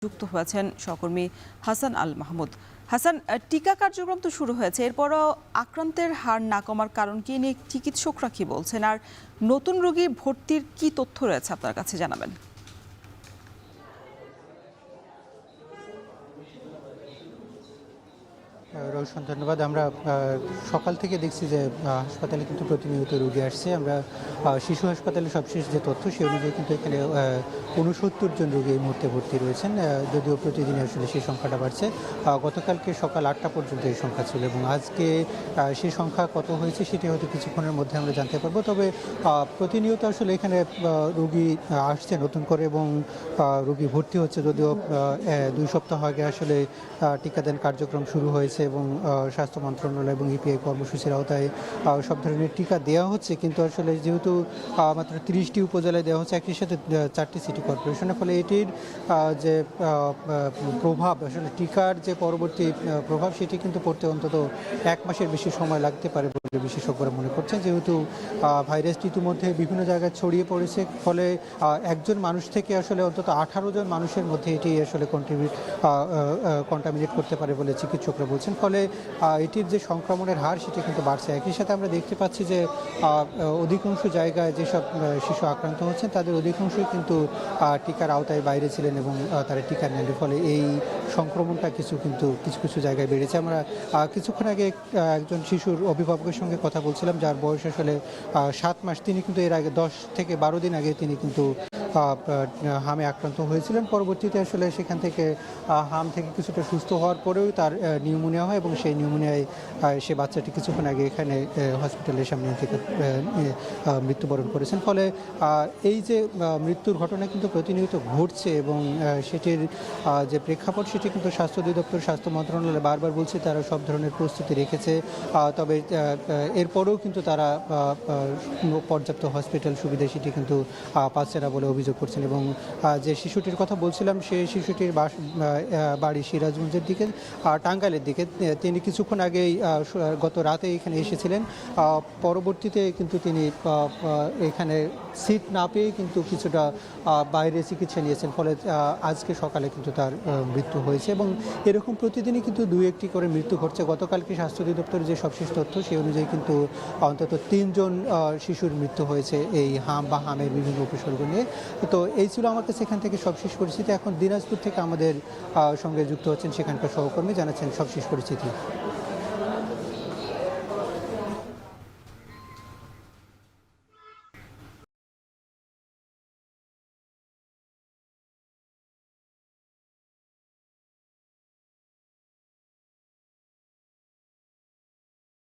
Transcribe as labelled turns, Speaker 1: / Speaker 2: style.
Speaker 1: যুক্ত হয়েছেন সহকর্মী হাসান আল মাহমুদ। হাসান, টিকা কার্যক্রম তো শুরু হয়েছে, এরপরও আক্রান্তের হার না কমার কারণ কি নিয়ে চিকিৎসকরা কি বলছেন, আর নতুন রোগী ভর্তির কি তথ্য রয়েছে আপনার কাছে জানাবেন।
Speaker 2: রওশন, ধন্যবাদ। আমরা সকাল থেকে দেখছি যে হাসপাতালে কিন্তু প্রতিনিয়ত রোগী আসছে। আমরা শিশু হাসপাতালে সবশেষ যে তথ্য সে অনুযায়ী কিন্তু এখানে ৬৯ জন রোগী এই মুহূর্তে ভর্তি রয়েছেন, যদিও প্রতিদিন আসলে সেই সংখ্যাটা বাড়ছে। গতকালকে সকাল ৮টা পর্যন্ত এই সংখ্যা ছিল এবং আজকে সেই সংখ্যা কত হয়েছে সেটি হয়তো কিছুক্ষণের মধ্যে আমরা জানতে পারবো। তবে প্রতিনিয়ত আসলে এখানে রোগী আসছে নতুন করে এবং রোগী ভর্তি হচ্ছে, যদিও ২ সপ্তাহ আগে আসলে টিকাদান কার্যক্রম শুরু হয়েছে এবং স্বাস্থ্য মন্ত্রণালয় এবং ইপিআই কর্মসূচির আওতায় সব ধরনের টিকা দেওয়া হচ্ছে। কিন্তু আসলে যেহেতু মাত্র ৩০টি উপজেলায় দেওয়া হচ্ছে, একই সাথে 4টি সিটি কর্পোরেশনের, ফলে এটির যে প্রভাব আসলে টিকার যে পরবর্তী প্রভাব সেটি কিন্তু পড়তে অন্তত 1 মাসের বেশি সময় লাগতে পারে বলে বিশেষজ্ঞরা মনে করছেন। যেহেতু ভাইরাসটি ইতিমধ্যে বিভিন্ন জায়গায় ছড়িয়ে পড়েছে, ফলে একজন মানুষ থেকে আসলে অন্তত 18 জন মানুষের মধ্যে এটি আসলে কন্টামিনেট করতে পারে বলে চিকিৎসকরা বলছেন। ফলে এটির যে সংক্রমণের হার সেটি কিন্তু বাড়ছে। একই সাথে আমরা দেখতে পাচ্ছি যে অধিকাংশ জায়গায় যেসব শিশু আক্রান্ত হচ্ছেন তাদের অধিকাংশই কিন্তু টিকার আওতায় বাইরে ছিলেন এবং তারা টিকা নেন, ফলে এই সংক্রমণটা কিছু কিছু জায়গায় বেড়েছে। আমরা কিছুক্ষণ আগে একজন শিশুর অভিভাবকের সঙ্গে কথা বলছিলাম, যার বয়স আসলে 7 মাস। তিনি কিন্তু এর আগে 10 থেকে 12 দিন আগে তিনি কিন্তু হামে আক্রান্ত হয়েছিলেন। পরবর্তীতে আসলে সেখান থেকে হাম থেকে কিছুটা সুস্থ হওয়ার পরেও তার নিউমোনিয়া হয় এবং সেই নিউমোনিয়ায় সে বাচ্চাটি কিছুক্ষণ আগে এখানে হসপিটালের সামনে থেকে মৃত্যুবরণ করেছেন। ফলে এই যে মৃত্যুর ঘটনা কিন্তু প্রতিনিয়ত ঘটছে এবং সেটির যে প্রেক্ষাপট সেটি কিন্তু স্বাস্থ্য অধিদপ্তর, স্বাস্থ্য মন্ত্রণালয় বারবার বলছে তারা সব ধরনের প্রস্তুতি রেখেছে। তবে এরপরেও কিন্তু তারা পর্যাপ্ত হসপিটাল সুবিধা সেটি কিন্তু পাচ্ছে না বলে অভিযোগ করছেন। এবং যে শিশুটির কথা বলছিলাম সেই শিশুটির বাড়ি সিরাজগঞ্জের দিকে, টাঙ্গাইলের দিকে। তিনি কিছুক্ষণ আগেই গত রাতে এখানে এসেছিলেন। পরবর্তীতে কিন্তু তিনি এখানে সিট না পেয়ে কিন্তু কিছুটা বাইরে চিকিৎসা নিয়েছেন, ফলে আজকে সকালে কিন্তু তার মৃত্যু হয়েছে। এবং এরকম প্রতিদিনই কিন্তু 2-1টি করে মৃত্যু ঘটছে। গতকালকে স্বাস্থ্য অধিদপ্তরের যে সবশেষ তথ্য সেই অনুযায়ী কিন্তু অন্তত 3 জন শিশুর মৃত্যু হয়েছে এই হাম বা হামের বিভিন্ন উপসর্গ নিয়ে। তো এই ছিল আমার কাছে এখান থেকে সবশেষ পরিস্থিতি। এখন দিনাজপুর থেকে আমাদের সঙ্গে যুক্ত হচ্ছেন সেখানকার সহকর্মী, জানাচ্ছেন সবশেষ পরিস্থিতি।